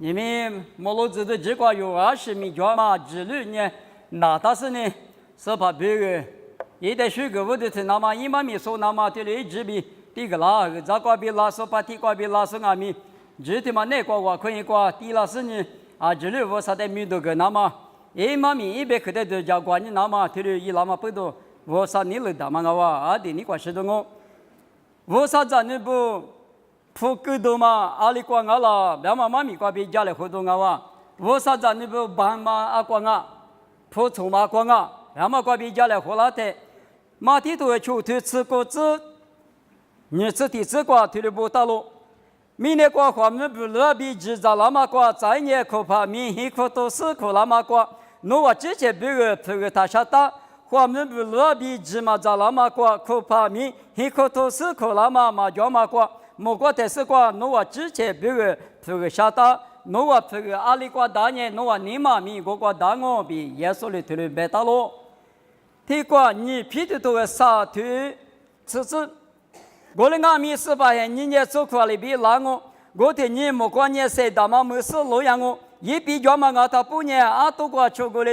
你们摩罗子的结果有20米脚嘛之类呢，那但是呢，是怕别个一旦学个我的是那么一万米说那么的来这边第个啦，这个边拉说把第个边拉说阿米，这他妈那个我可以过第拉是呢啊，这里我啥的米都个那么一万米一百克的都叫关你那么这里一那么不多，我啥你了的嘛我啊的你关系的我，我啥子你不？普格多嘛，阿里光阿啦，别嘛妈咪瓜比家里活动啊哇，我啥子你不帮嘛阿光啊，普通嘛光啊，别嘛瓜比家里活拉的，马蹄都求推吃果子，你吃的吃瓜推的不大路，明年瓜花们不乐比制造那么瓜，再年可怕明黑可都是可那么瓜，侬我之前别个这个他晓得，花们不乐比制嘛造那么瓜，可怕明黑可都是可那么嘛叫嘛瓜。莫过但是过，侬话之前别个这个晓得，侬话这个阿里瓜大年，侬话你妈咪个个大我比耶稣里头的白大咯。提过你皮的都个杀腿，吃吃，我的阿咪是把你也做过里比拉我的你莫过你谁大嘛没事路样我，一比较嘛我他不年啊都过超过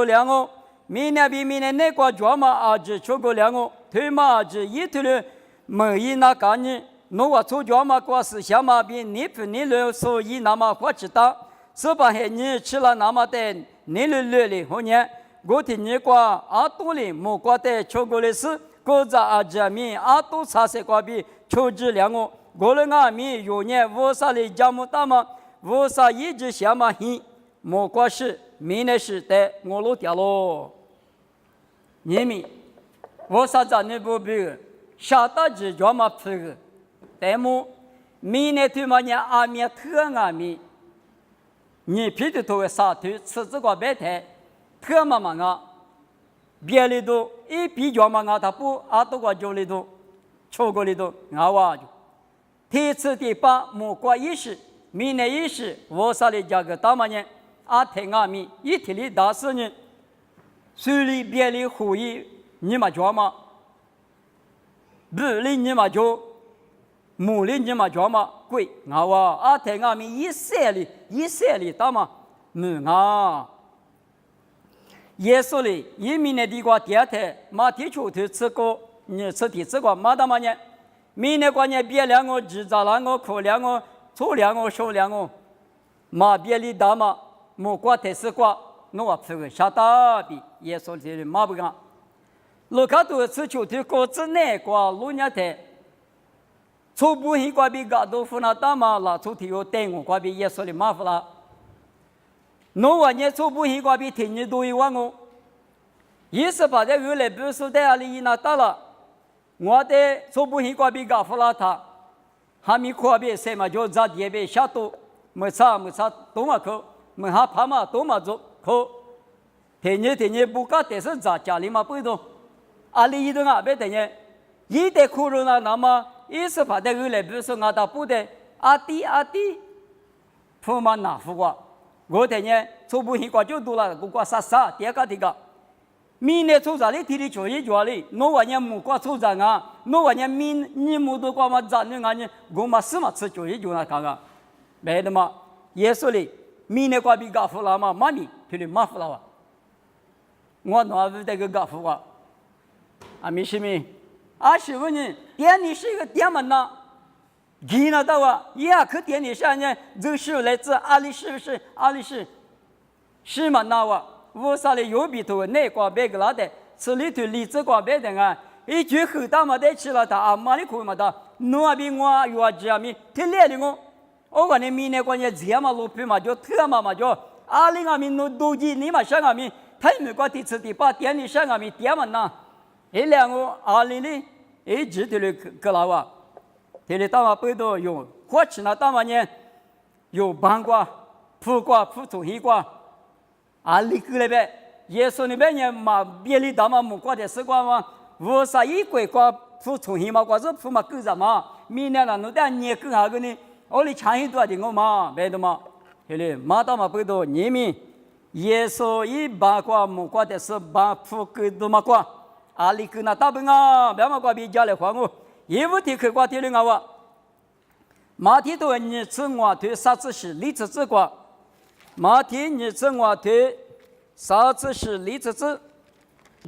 两我，明年比明年那个叫嘛啊只超过两我，腿嘛只一头的没一那干呢。侬话做脚嘛，光是小马比你不你了，所以那么花知道，是把你吃了那么的，你了的后年，我听你讲阿多里莫过的超过的是，各自阿这米阿多差些瓜比超质量我了阿米有年我啥的家么大嘛，我啥一直小马hin，莫过是明年是的我落掉喽，你们我啥子你不比，下大只脚嘛不个。但么，明年对嘛呢？阿米特阿米，你皮的头个沙头，吃这个白菜，特嘛嘛啊，别里头一比较嘛啊，他不阿多个酒里头，超过里头啊哇就，第次第八莫过一时，明年一时，我啥的价格大嘛呢？阿特阿米一天里大事呢，水里别里湖里你嘛叫嘛，不里你嘛叫。木里你嘛叫嘛贵，我话阿太阿咪一三里打嘛木啊，耶稣里一明年的话第二天马蹄出头吃过，你吃的吃过马达嘛呢？明年过年别两个制造两个可两个粗两个少两个，马别里打嘛木瓜太吃过，侬话这个下大比耶稣里马不干，路卡多吃出头果子难过路年台。初步hin qua bi ga do funa ta ma la chu thi yo teng qua bi yes le ma fla no wa nye初步hin qua bi thi ni do yi wa ngo yes ba de yu le bu su de ali na ta la ngwa de 初步hin qua bi ga fla tha ha mi qua bi se ma jo za ye be sha to ma sa to ma ko ma ha pha ma to ma zo ko thi ni bu ka te sa za cha li ma pu do ali yi do nga be de nye yi de khu ro na na ma意思把这个来，比如说我到部队，阿弟，父妈拿付过，我天呢，初步性过就多了，不过啥，第二个这个，明年出啥哩，体力就一脚哩，侬话呢木瓜出啥啊？侬话呢你木多瓜嘛咋呢？俺呢，我嘛是嘛吃就一脚那看看，没的嘛，耶稣哩，明年瓜比高付了嘛，妈咪，体力马付了哇，我哪有这个高付啊？啊，没事没。阿师傅呢？店里是一个店门呐，记得到啊？呀，可店里上呢，这个是来自阿里市不是？阿里市，是嘛？那哇，我啥的有比头那瓜白个拉的，吃里头荔枝瓜白的啊，一句口大嘛的吃了他阿妈的口嘛的，侬比我有这米，挺厉的我讲你明年过年这嘛路皮嘛就特嘛就，阿里阿米侬都记你嘛上阿米，他没过第吃第八店里上阿米店门呐，一两个阿里的。一直的个老啊，这里大嘛不多有，或者那大嘛呢，有半瓜、普瓜、普通黑瓜，啊里个那边，耶稣那边呢嘛别里大嘛木瓜的丝瓜嘛，我啥一块瓜普通黑嘛瓜子普嘛够啥嘛，明年那侬在年更下个呢，我里长一多的我嘛，别的嘛，这里马大嘛不多，你们耶稣一把瓜木瓜的是把普个多嘛瓜。阿里克那大本啊，别嘛瓜比家来还我，一无提克瓜提了我，马天都你吃我推啥子是李子子瓜，马天你吃我推啥子是李子子。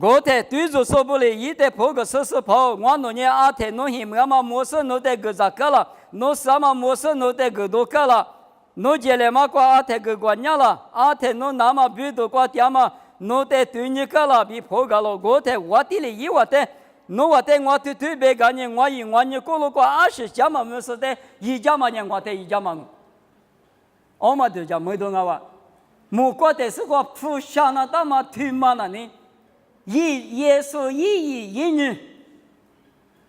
我台对着说不哩，一代破个车是跑，我那年阿台弄些么嘛模式弄得个咋个了，弄什么模式弄得个多个了，弄起来嘛瓜阿台个瓜娘了，阿台弄那么比多瓜点嘛，弄得对你个了比破个了，我台我地里一我台，弄我台我对别个呢，我你过了瓜20家嘛没事的，一家嘛呢我台一家嘛，我嘛对家没动啊，木瓜台是个铺下那大嘛推嘛那呢。耶稣一女，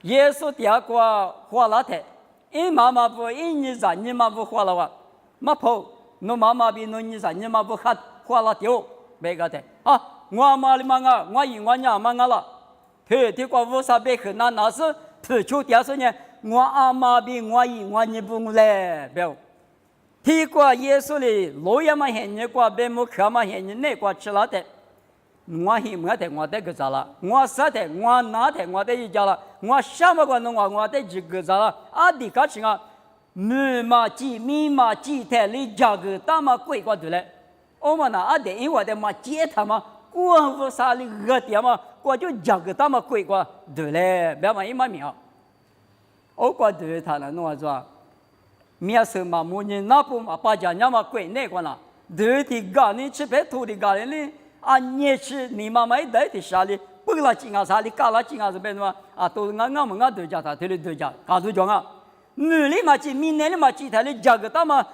耶稣第二个花了台，因妈妈不因你让你妈不花了哇，没跑，侬妈妈比侬你让你妈不花花了丢，别个的啊，我妈的妈啊，我娘妈了，他这个无啥别去那是他就第二年，我阿妈比我你不来，别。这个耶稣的老爷嘛嫌你个别木可嘛嫌你那个吃了的。我希望的我得个咋了？我啥的我哪的我得一家了？我什么个弄我得几个咋了？阿弟个情啊，密码几台里价格大嘛贵过对了。我们那阿弟因为的嘛接他嘛，过不啥里个点嘛，我就价格大嘛贵过对了，别嘛一嘛苗。我过对他了，弄啥？面色嘛木人那不嘛把家娘嘛贵那个啦，对的个人吃白土的个人哩。啊，你吃你妈妈一代的啥哩？不了金啊啥哩？搞了金啊是别什么？啊，都是俺们对家他对的对家，搞对讲啊。女的嘛去，闽南的嘛去，他的价格大嘛，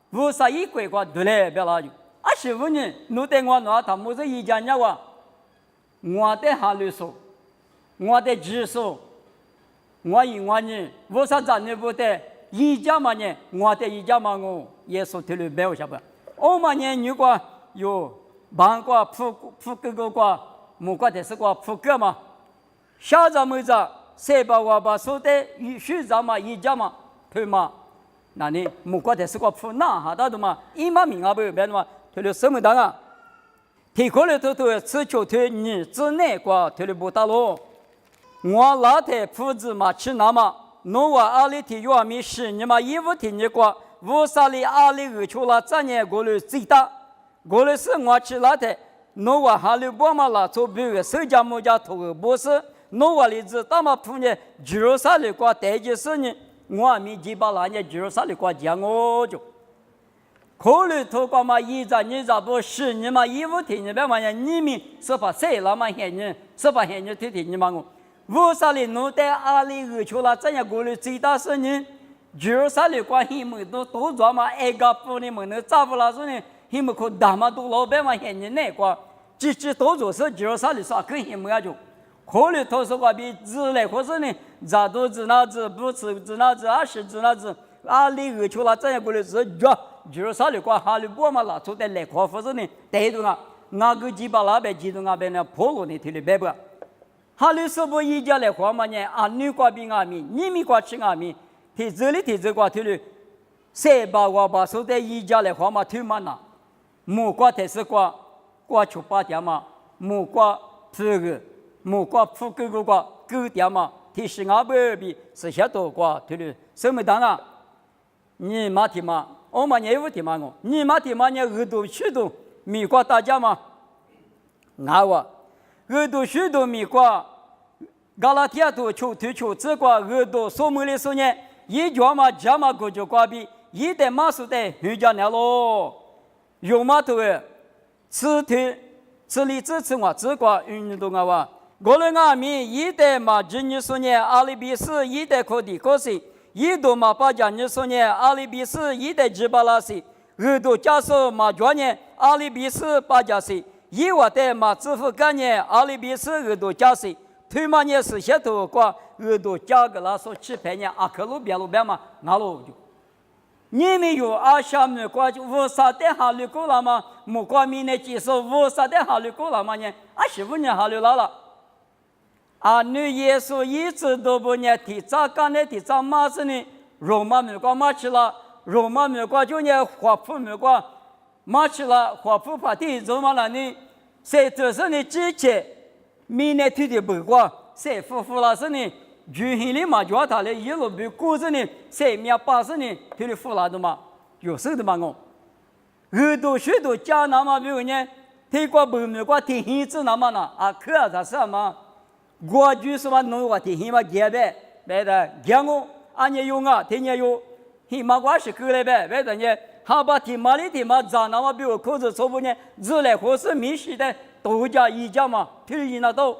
无啥一贵个对嘞，别拉就。啊，师傅呢？侬对我那他们是一家人哇，我的哈律说，我的技术，我呢，无啥咱呢不得，一家嘛呢，我的一家嘛我也说对了，别有啥不？我嘛呢，如果有。忙过铺个过，木瓜的是过铺个嘛，小着没着，谁把我把说的虚着嘛，一家嘛，对嘛？那你木瓜的是过铺那哈，到的嘛，一嘛名啊不有别的嘛，推了什么当啊？提过来头吃就推你之内过推了不大咯。我老太铺子嘛吃那嘛，侬我阿里提药米是你嘛衣服提你过，无啥里阿里二出了这年过来最大。过来是我吃了的，侬我哈里波嘛拉做别个手家木家头个不是，侬我里子大嘛铺呢，就啥里瓜带起是呢，我没几把那呢，就啥里瓜讲我就，考虑头瓜嘛一着你着不是你嘛衣服提你别嘛呀，你们是把谁那么嫌你，是把嫌你提你嘛我，为啥里侬带阿里二出了这样过来最大是呢，就啥里瓜你们都做嘛挨个铺你们能咋不拉是呢？他们可大嘛都老百嘛嫌你那个，只多做事就啥的啥跟他们那就，可能他说话比自来或是呢，咋都知那子不吃知那子20知那子，阿里二出了这样过来是就啥的话哈里波嘛拉出的来夸或是呢，带动啊，那个几把那边几动那边呢破了呢提的白不，哈里是不一家来夸嘛呢？啊女瓜比阿米，你们瓜吃阿米，提这瓜提的，谁把我把说的一家来夸嘛推嘛呢？木瓜才是瓜出八点嘛，木瓜这个木瓜铺个瓜狗点嘛，提示俺不比是些多瓜，对了，什么当啊？你妈提嘛，我嘛也有提嘛我，你妈提嘛你耳朵许多米瓜大家嘛，俺我耳朵许多米瓜，嘎拉提亚多出推出这瓜耳朵说么的说呢？一脚嘛加嘛过就瓜比，一代马术的回家来咯。有嘛头诶，此天此里这次我这个运动啊哇，我们阿米一代嘛今年说呢，阿里比斯一代可的可是，一度嘛把家你说呢，阿里比斯一代几巴拉是，二度加上嘛叫呢，阿里比斯把家是，一万代嘛支付概念，阿里比斯二度加是，推嘛呢是些头瓜，二度加个拉说700年，阿克路边嘛，俺路就。你们有阿下面过无啥的哈里过了吗？木瓜米呢接受无啥的哈里过了吗呢？啊15年哈里了。啊女耶稣一直都不呢提咋干呢提咋嘛子呢？罗马米瓜嘛去了，罗马米瓜就呢华普米瓜嘛去了，华普把地走嘛了呢？谁就是呢之前米呢提的不瓜，谁夫妇了是呢？举行的嘛，叫他的一路被过着呢，380年，他的富拉的嘛，有手的嘛我，耳朵许多家那么比如呢，他过不没过天黑子那么呢，啊，可啊，啥嘛，我就是嘛，弄个天黑嘛，结呗，别的，结我，俺也有啊，天也有，黑嘛我是够了呗，别的呢，他把天嘛的天嘛，咋那么比如口子说不呢，日来或是米西的，都家一家嘛，他的那都。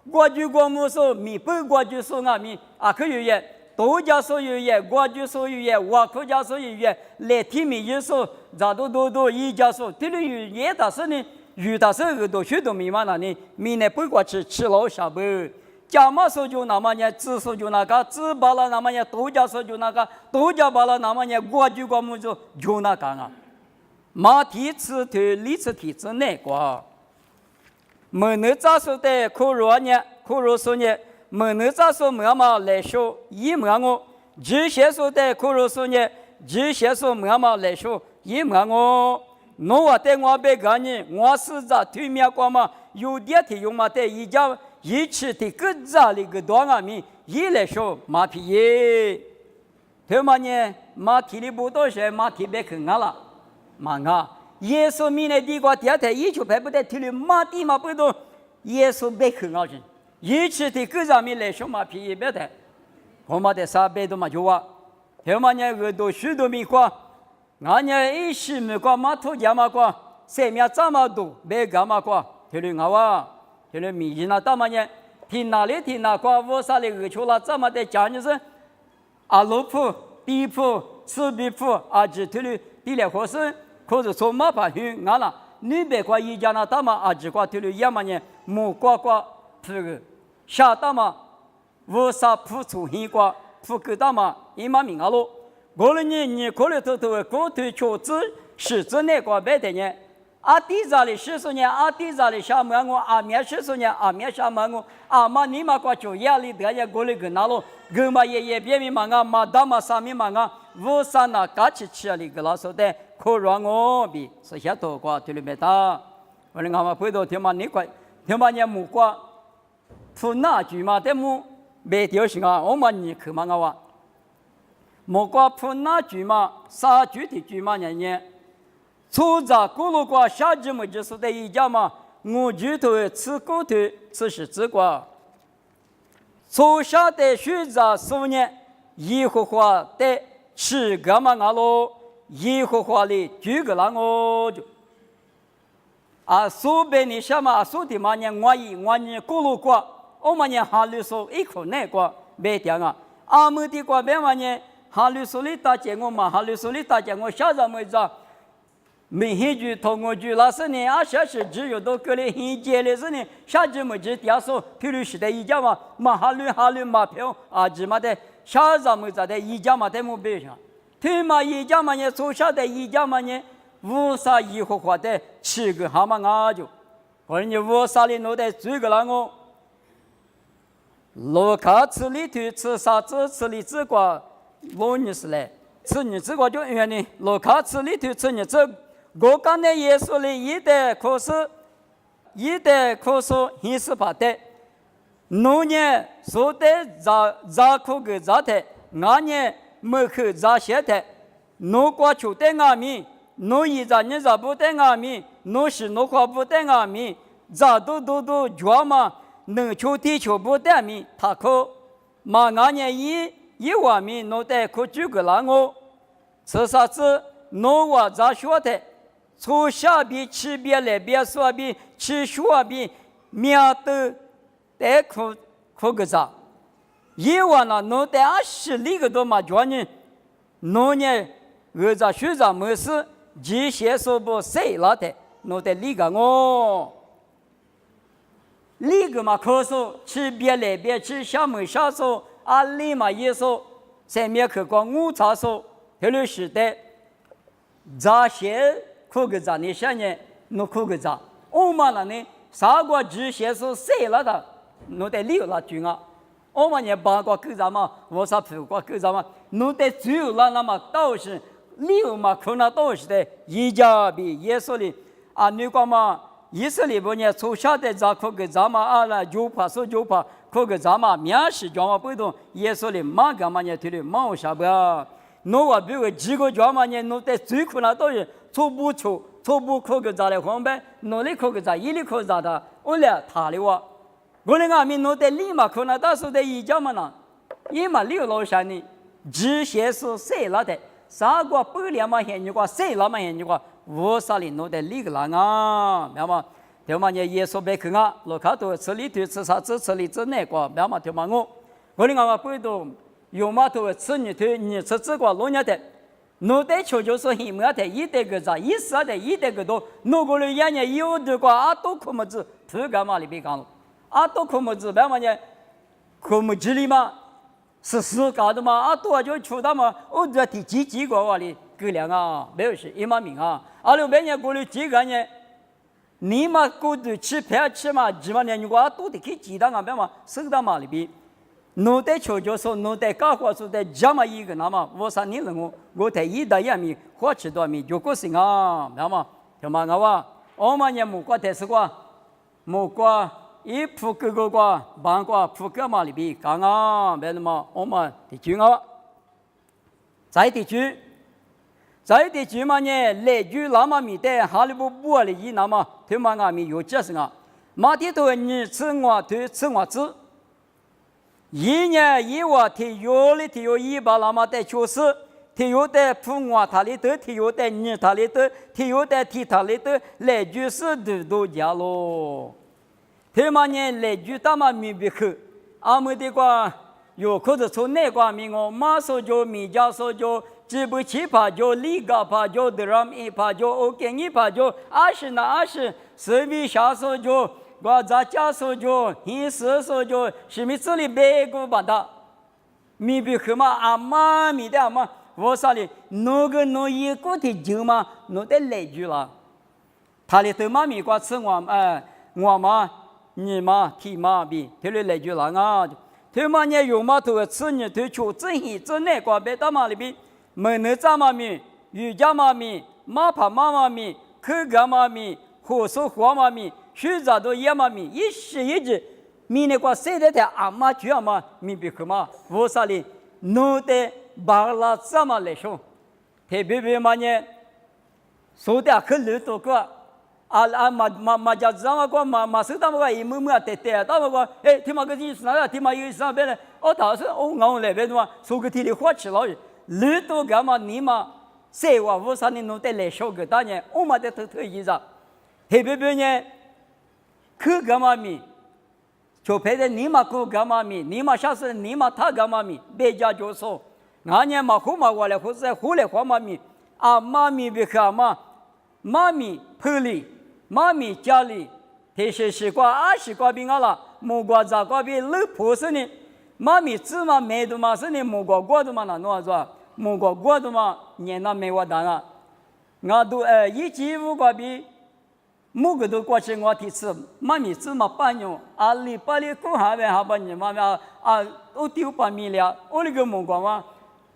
我就光木说米不我就说俺米啊可有也都家所有也我就所有也我可家所有也来天米也说咋都一家说这里有也但是呢有的时候都许多米嘛那呢米呢不过吃老下不家嘛说就那么呢子说就那个子把了那么呢都家说就那个都家把了那么呢我就光木就那个啊马蹄子腿里子蹄子那个没能咋说的可若呢？可若说呢？没能咋说么嘛来说，一么我这些说的可若说呢？这些说么嘛来说，一么我，我带我别干呢，我是在对面过嘛，有点提用嘛的一家一起的个咋的个多阿米，一来说马皮耶，他嘛呢马蹄里不多些，马蹄别去俺了，嘛啊。耶稣米呢地瓜第二天一就排不得提了马地嘛不多，耶稣别去熬人，一起的各上面来说嘛皮也别的，我们的啥别的嘛就话，他们呢耳朵许多米瓜，俺呢一时没瓜马土家嘛瓜，生命这么多别干嘛瓜，提了我哇，提了米那大嘛呢，听哪里听哪瓜，我啥里耳出了这么的讲就是，阿罗普、地普、赤壁普，阿只提了第二合适。可是从马爬去俺了，你别怪一家那大嘛，阿只怪头里也嘛呢，木瓜瓜铺个，下大嘛，无啥铺出黑瓜，铺个大嘛，一嘛命阿罗。过了你过了头过头确子是指那个别的呢，阿弟咋里10年，阿弟咋里下门我，阿面10年，阿面下门我，阿妈你嘛瓜就压力得也过了个那罗，个嘛也别米嘛啊，嘛大嘛啥米嘛啊，无啥那嘎起吃里个老说的。可让我比是下头瓜对了没打，我们俺们回头听嘛你快，听嘛你木瓜，铺那句嘛的木没丢行啊，我们你去嘛我话，木瓜铺那句嘛，啥句的句嘛呢？初在咕噜瓜下句么就是的一家嘛，我句头吃骨头吃是吃瓜，初下的学在10年，一会话的吃个嘛俺喽。耶和华里举个那我就，啊，苏北你什么苏的嘛呢？我呢咕噜瓜，我们呢哈律说一口那瓜没掉啊。阿姆的瓜别嘛呢？哈律说里大姐我嘛，哈律说里大姐我下着没着，没黑句同我句那是呢，啊下是只有到个里黑节的是呢，下句没只掉说，譬如是的一家嘛，嘛哈律马票啊，只嘛的下着没着的一家嘛的没别上。他嘛一家嘛呢，从小的一家嘛呢，无啥耶和华的吃个蛤蟆啊就，或者你无啥的弄的追个那我，罗卡吃里头吃啥子吃里子瓜，罗尼是嘞，吃你这个就原呢，罗卡吃里头吃你这，我刚才耶稣里一代可是还是怕的，农年说的咋苦个咋的，俺呢。没去咋写的，侬过去在俺们，侬一咋你咋不在俺们，侬是侬话不在俺们，咋都觉嘛，能求地球不在面，他可嘛俺呢一万米侬得可举个那我，吃啥子侬话咋说的，从下边吃边来边说边吃说边，面都得可个啥。一万了，侬得20里个多嘛叫呢？侬呢？儿子学长没事，这些说不谁了的？侬得理个我，理个嘛可说，吃边来边吃，下没下说，阿里嘛也说，上面去光午茶说，后来是的，这些可个咋？你想呢？侬可个咋？我们了呢？啥个这些说谁了的？侬得理了句啊！我们也八卦狗杂嘛，我啥八卦狗杂嘛，弄得只有那么都是六嘛，可能都是的，一家比耶稣里啊，你讲嘛，以色列不呢，从小的杂可个杂嘛啊啦，就怕说就怕，可可个咱们面试叫嘛不懂，耶稣的马干嘛呢？推的马下不？侬话比如几个叫嘛呢？侬在最苦那都是初步求，初步可个咋来黄呗？侬里可个咋，一里可咋的？我俩他的话，我那个面侬在立马可能到时候在一家嘛呢，一嘛六老山呢，只些是谁拉的？啥个不两嘛现你个，谁拉嘛现你个？我啥里侬在立个啦啊？明白吗？对嘛？你耶稣别去啊，罗卡多吃里头吃啥子吃里吃那个，明白对嘛？我那个不懂，有嘛头吃你头你吃这个老年的，侬在求就是什么的，一代个啥，一时的，一代个多，侬个人眼睛有的个啊都可么子，不干嘛里别讲了，啊都可么子，明白呢？可么子里嘛，是搞的嘛，啊多就出的嘛，我这第几个话里够量啊，没有是一码命啊，阿六百年过了几个年。你嘛过度吃饭吃嘛，几万年你话都得去鸡蛋啊，别嘛手到嘛里边，侬在求教说，侬在搞话说在家嘛一个那么，我啥你人我在一大一米，花吃多米就过行啊，别嘛，对嘛我话，我们也木瓜台是瓜，木瓜一铺个瓜，半瓜铺个嘛里边，刚啊，别的嘛，我们地区啊，在地区。在地区嘛呢，来句那么米的，哈利不不的伊那么，他妈阿米有解释啊。马蹄头你吃我头吃我吃，一年一娃提有的提有一把那么的确实，提有的铺我他里头，提有的你他里头，提有的提他里头，来句是都家咯。他妈呢来句他妈米不去，阿们的话有可是从那个米我马说就米家说就。只不起怕就里个怕就德拉米怕就OK一怕就20随便下手就我在家手就平时手就什么这里别个把它米比克嘛阿妈米的阿妈我啥哩那个那一个的就嘛那得来句了他里头嘛米瓜吃我嘛你嘛提嘛比他里来句了啊他嘛呢有嘛头吃你头求真一真那个别到嘛里边门内扎妈咪，瑜伽妈咪，马爬妈咪，口干妈咪，火手火妈咪，水杂都野妈咪，一时一句，米那个谁的阿妈去阿妈，米别去嘛，我啥哩，弄得巴拉怎么来说？特别嘛呢，说的可路多个，嘛家怎么个嘛手他们个一模模得，他们个哎，听嘛个意思哪？听嘛有意思哪边嘞？我当时我那边嘛，说个天里花起了。路多干嘛？你嘛，谁话我啥你弄得来小个当然，我嘛得偷意思，特别呢，去干嘛咪？就陪着你嘛去干嘛咪？你嘛下次你嘛他干嘛咪？别家就说，俺年嘛后嘛过来，或者后来花嘛咪，啊妈咪别看嘛，妈咪陪里，妈咪家里，这些西瓜西瓜饼啊啦，木瓜杂瓜饼老婆是呢，妈咪芝麻没的嘛是呢，木瓜果的嘛那弄是吧？木瓜果的嘛，年那没我当啊，我都一季五个比，木个都过去我提吃，妈咪芝麻半年，阿里巴里过下边下半年妈咪我丢半米了，我那个木瓜嘛，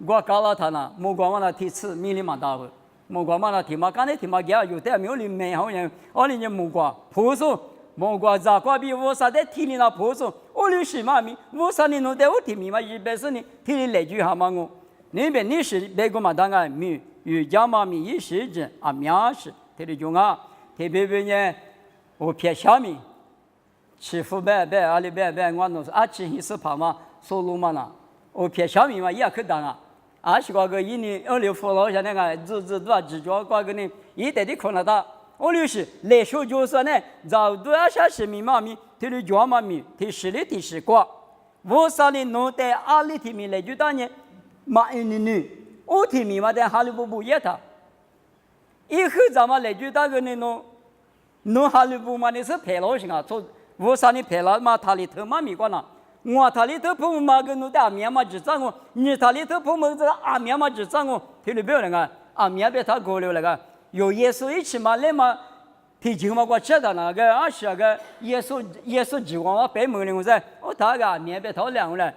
我搞了他呢，木瓜嘛那提吃米里蛮大个，木瓜嘛那提嘛，刚才提嘛给有的没有里没好人，我那木瓜婆说。木瓜杂瓜比我啥在提里那婆说，我留是妈咪，我啥你弄得我提米嘛，一般是你提里来句下嘛我。那边你是别个嘛？当然米瑜伽嘛米一时间啊面试，特别重啊，特别呢，我偏下面，欺负白阿里白我弄是吃一时怕嘛，收入嘛那，我偏下面嘛也可当啊，是个一年2、6付老下那个日多少几角个呢，一代的可能大，我就是来说就是呢，早都要下是米嘛米，特别脚嘛米，特实力特实瓜，我啥哩弄得阿里提米来就当年。马你，我听明白的哈利不也他，以后咱们来句大个呢弄哈利不嘛你是陪老行啊，做我啥你陪了嘛他里头嘛米管了，我他里头碰嘛个弄的阿面嘛只张我，你他里头碰嘛这个阿面嘛只张我，听你不要那个阿面别他过了那个，有耶稣一起嘛来嘛，提前嘛我吃的那个是个耶稣指望我白门的我噻，我他个阿面别他两了。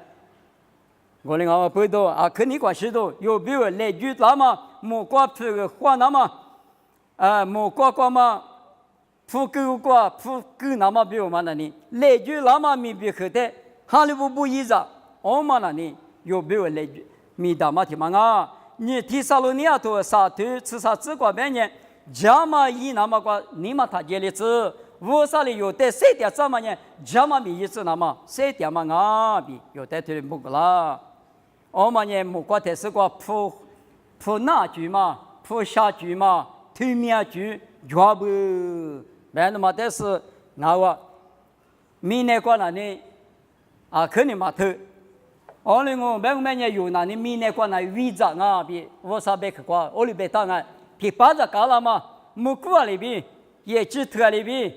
我那个不多啊，肯定关系多。有比如来句那么木瓜铺个花那么，木瓜嘛铺狗那么比如嘛那里来句那么米比后头哈利不一着，我们那里有别为来米达马提玛啊，你提萨罗尼亚多沙图吃啥子瓜半年，加嘛一那么瓜，你嘛他接的子，我啥里有得谁点怎么呢？加嘛米一次那么谁点嘛啊比有得推不过啦，我们呢木瓜的是瓜铺那句嘛，铺下句嘛，推面句，全部，别那么的是那我。明年过那里，肯定嘛头。我哩我每年有那里明年过那违章啊，比我啥别去过，我哩别当啊，比巴子搞了嘛，木古里边，也只特里边，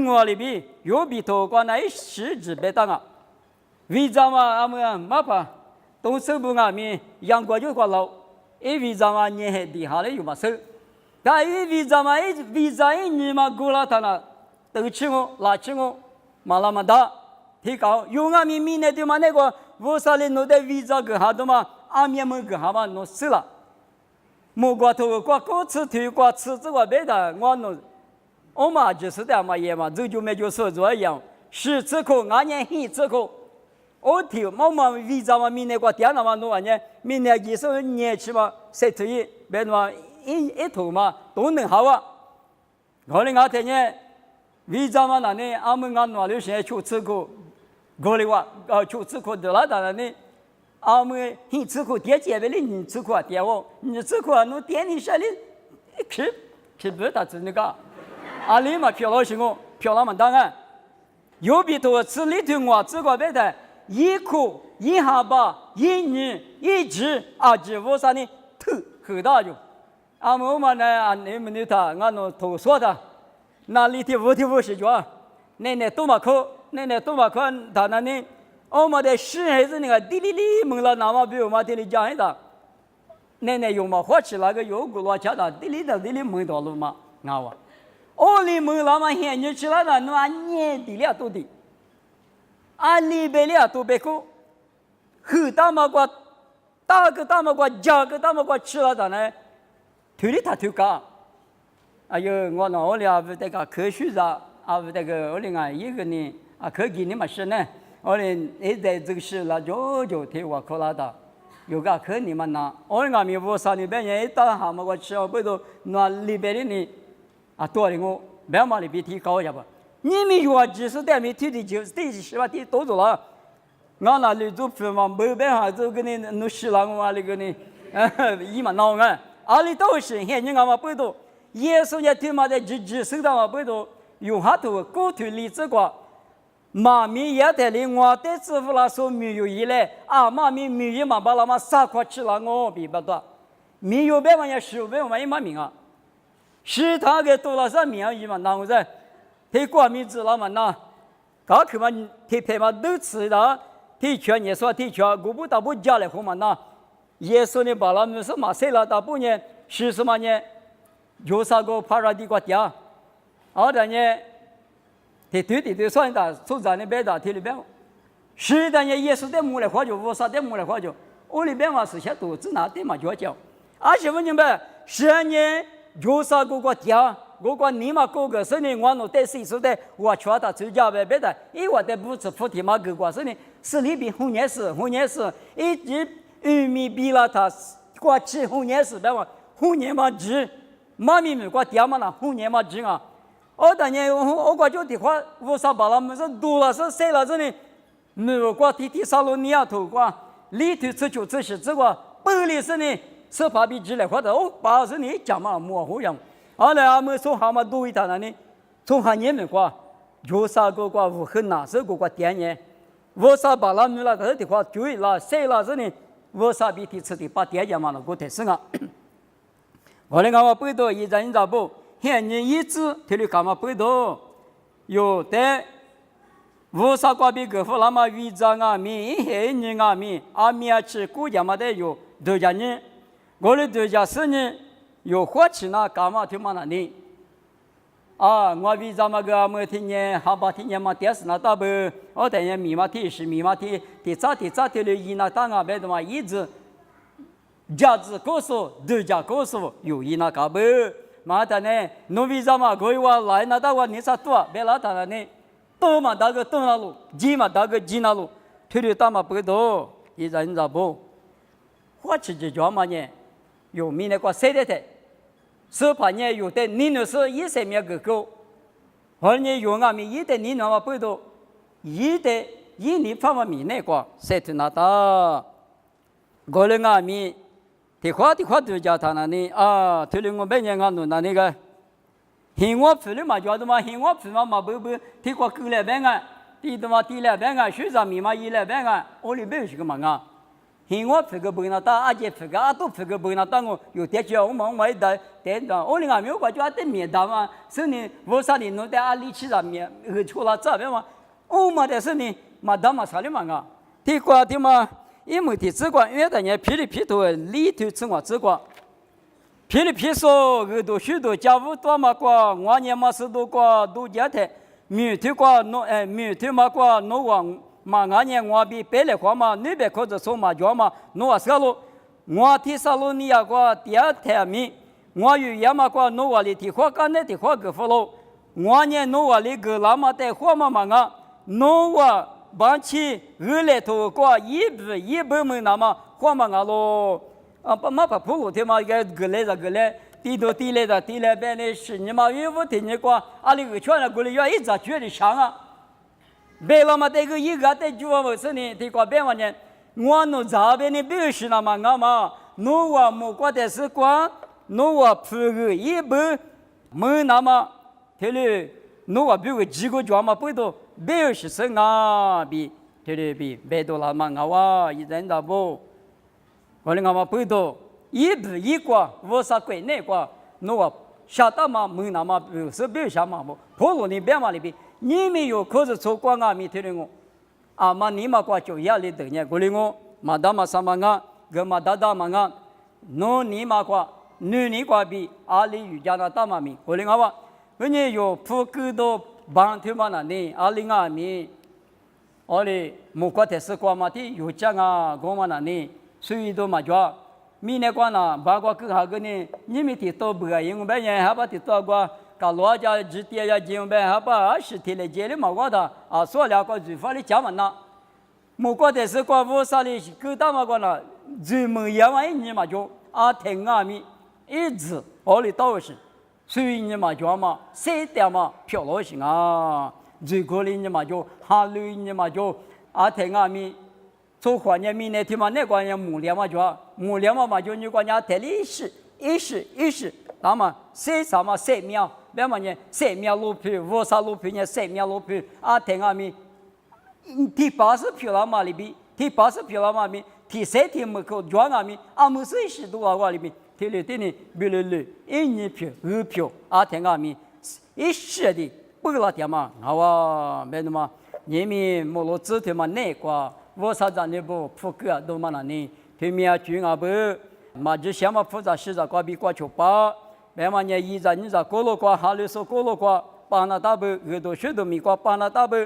我里边，有比头过那实质别当啊，违章嘛，俺们嘛怕，东手不俺们阳光就过老，一违章啊，你还地下来有嘛手，但一违章嘛，一违章一年嘛过了他那，都吃我，拉吃我。马拉马达，提高，有俺们明年对嘛那个，我啥哩弄的违章个哈的嘛，俺们么个哈嘛弄死了，莫瓜头瓜高吃腿瓜吃这个别的，我弄，我嘛就是的嘛也嘛，这就没就说这样，是这口俺年黑这口，我听我们违章嘛明年瓜点了嘛弄完呢，明年一手年起嘛，谁推别的嘛一头嘛都能好啊，我哩俺天呢。违章嘛，那呢？俺们俺哪里现在出吃苦，过来哇，出吃苦的了，当然呢，俺们你吃苦点几百里，你吃苦啊点我，你吃苦啊，侬点你下里，去不打子那个，阿里嘛漂老些我，漂老嘛当然，有比多吃里头我吃过别的，一苦一下巴一年一直我啥呢？头很大就，俺们嘛呢，你们的他，俺侬头说的。那里头五是叫，奶奶多嘛口，奶奶多嘛口，他那呢，我们的是还是那个滴哩哩蒙了，那么比我们这里讲一的，奶奶用嘛火吃那个油锅乱吃的，滴哩蒙到了嘛，俺话，我里蒙了嘛，现你吃了的，那年底了都的，里边了都别口，后大嘛个，大个大嘛个，加个大嘛个吃了的呢，腿里他腿高。哎呦，我那我俩不这个科学上，不这个我俩一个呢，科技你嘛是呢，我俩一在这个事了就替我考了的，有个科你们那，我俩咪我上里边人一打哈嘛，我吃了不都那里边的呢，多的我别嘛里边提高一不，你们有技术的没提的就是这是吧？提多着了，我那里做饭嘛，没办法做个呢，弄死了我那个呢，一嘛闹啊，里都是现你俺嘛不多。耶稣也他妈的只手段嘛不多，用下头过头理这个，妈咪也得哩我的支付了说没有一来，妈咪没有嘛把那么傻瓜吃了我比不多，没有百万也10百万也嘛命啊，是他给多了啥命一嘛那我在，他光明知道嘛那，刚去嘛他拍嘛都吃的，他劝也说他劝，我不打不家来后嘛那，耶稣呢把那么什么谁了打不呢？是什么呢？有啥个帕拉地瓜掉，的呢，他对算的，从咱那边的他里边，是的呢，耶稣的木来花就，我啥的木来花就，我里边嘛是些肚子拿的嘛就叫，是问你们，是呢，有啥个掉，个你嘛个是呢，我弄得谁说的，我劝他出家别的，我的不是菩提嘛个是呢，是里边红叶是，一直玉米比了他，过吃红叶是别嘛，红叶嘛吃。妈咪们，我爹妈那红年嘛紧啊！当年我就的话，我啥把他们是多了是谁了这呢？没有我提萨罗尼亚头瓜，里头这些这个本来是呢，是怕比之类或者把是你讲嘛模糊样。来俺们从蛤蟆多一点了呢，从行业们瓜，有啥个瓜无很难是个点呢？我啥把他们那个的话注意了，谁了是呢？我啥比提吃的把点家嘛那个太深啊！我哋讲背到一阵咋不？现年一直听你讲嘛背到，有的无啥瓜比个夫那么违章啊咪，黑人啊咪，吃国家嘛的有多家人，我哋多家是呢有花钱那干嘛听嘛那呢？我违章嘛个没听见，好吧听见嘛电视那打不？我等下密码提示密码提，咋的了？一那当啊别的嘛一直。价值高速，度假高速，有一那个不，嘛的呢，农民家嘛，可以话来那到话你啥多，别老大了呢，多嘛大个多那路，急嘛大个急那路，推的大嘛不多，一在人不，我自己做嘛呢，有米那个谁的的，是怕呢有的你那是一些面个够，而呢有俺们一的你那么不多，一的一年方面米那个谁的那大，过了俺们。的话都叫他那里啊，推了我半年俺弄那个，现我付了嘛，叫的嘛，现我付嘛不，提过够来半个，提的嘛提来半个，学生米嘛一来半个，我里边是个嘛啊，现我付个不那大，阿姐付个阿都付个不那大我，有点叫我忙我一打，点的，我里俺没有过就阿点面大嘛，是你我啥你弄的阿里去上面，出了这边嘛，我嘛的是你嘛大嘛啥的嘛啊，提过的嘛。因为的只管原来呢，批里批头里头吃我只管，批里批说耳朵许多家务多嘛过，我年嘛是多过都家的，米头过米头嘛过弄往嘛俺年我比别的话嘛，那边可是说嘛叫嘛弄啊啥路，我提萨路尼亚过第二天米，我有亚嘛过弄我里提花干的提花个福喽，我年弄我里个拉嘛带花嘛啊，弄我。ban起二来头过一百门那么花嘛啊喽啊不嘛不普罗的嘛个来地头地来的地来边的是你嘛岳父听你过阿里个圈了过来要一直觉得香啊别了嘛这个一个在就我是呢这个边嘛呢我弄这边的别是那么啊嘛弄我木过的是过弄我铺个一百门那么这里弄我比个几个角嘛不多别是生啊，比别多了嘛，我一人打不，我的嘛不多，一步一过，我啥鬼那过，那我下大嘛没那么是别下嘛不，普罗你别嘛里边，你们有可是做光啊，没听的我，啊嘛你嘛过就压力等呢，过来我嘛大嘛啥嘛啊，个嘛大嘛啊，侬你嘛过，你过比阿里瑜伽那大嘛咪，过来我，我呢有普格多。帮他们那里阿里阿米，阿里木瓜特是瓜嘛的有讲啊，我们那里所以都嘛叫，米那瓜呢，包括各下个呢，你们提到不个，因为别人还把提到过，搞老家直接要进呗，还把20天来接的嘛瓜的，啊，说了个最法的讲完了，木瓜特是瓜我啥的，够大嘛瓜呢，最门也完一年嘛就啊，听阿米一直阿里到是。所以你嘛叫嘛，谁的嘛漂亮些啊？最过的你嘛叫哈雷你嘛叫阿天阿米，做环节米那天嘛那关键木料嘛叫木料嘛叫你关键台里一时，那么谁啥嘛谁秒，别嘛呢谁秒路皮，我啥路皮呢谁秒路皮，阿天阿米，第80漂亮嘛里边，第80漂亮嘛里边，第3天门口叫阿米，阿姆是10多瓦里边。天里天里，别了一年票2票，阿天阿米一时的不了点嘛，好啊，没那么，你们莫罗指头嘛那个，我啥子那不扑克都嘛那呢，对面军啊不，嘛就想嘛复杂实在瓜比瓜球吧，别嘛呢一在你在过路瓜，哈里说过路瓜，帮那大不耳朵许多米瓜，帮那大不。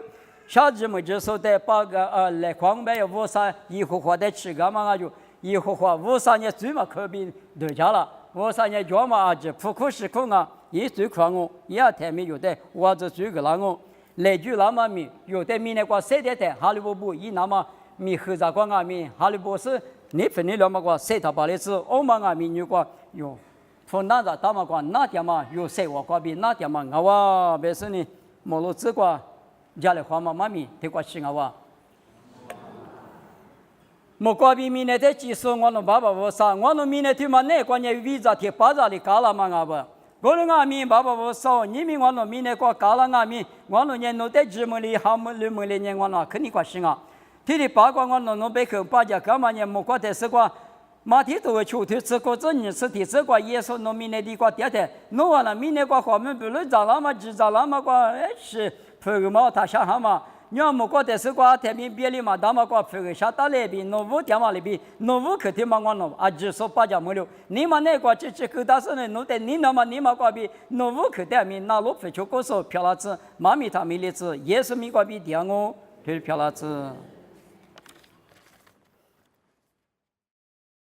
下次么就说的把个来矿呗，我啥以后活得吃个嘛就。以后话53年最嘛可比对家了，53年叫嘛就扑克时空啊，一最快我，也台面有的，我这最个那我，来句那么米，有的米那个谁的台，哈利波布一那么米合着光啊米，哈利波是你分的了嘛个谁他把的是，欧嘛啊米你个有，从哪着打嘛个哪点嘛有谁我个比哪点嘛我别是呢，莫路子个家里话嘛妈咪，这个是我。莫瓜比米那天技术我弄爸爸我啥，我弄米那天嘛那关键为啥贴巴扎里搞了嘛啊不？我弄阿米爸爸我少，你们我弄米那个搞了阿米，我弄年弄在芝麻里好么里么里年我弄肯定关心啊。天里八卦我弄背后八家干嘛呢？莫瓜在是个马蹄头球头这个这你是的这个也是弄米那地个点的，弄完了米那个花门不能长了嘛，只长了嘛个是朋友嘛他想哈嘛。你要莫过的是个台面别里嘛，大嘛个分个下大那边，农务点嘛那边，农务客厅嘛我弄，啊就说八家没了。你嘛那个这口大是呢，弄得你那么你嘛个比农务客厅面那路非就过手漂拉子，妈咪他没例子，也是米个比点哦，就是漂拉子。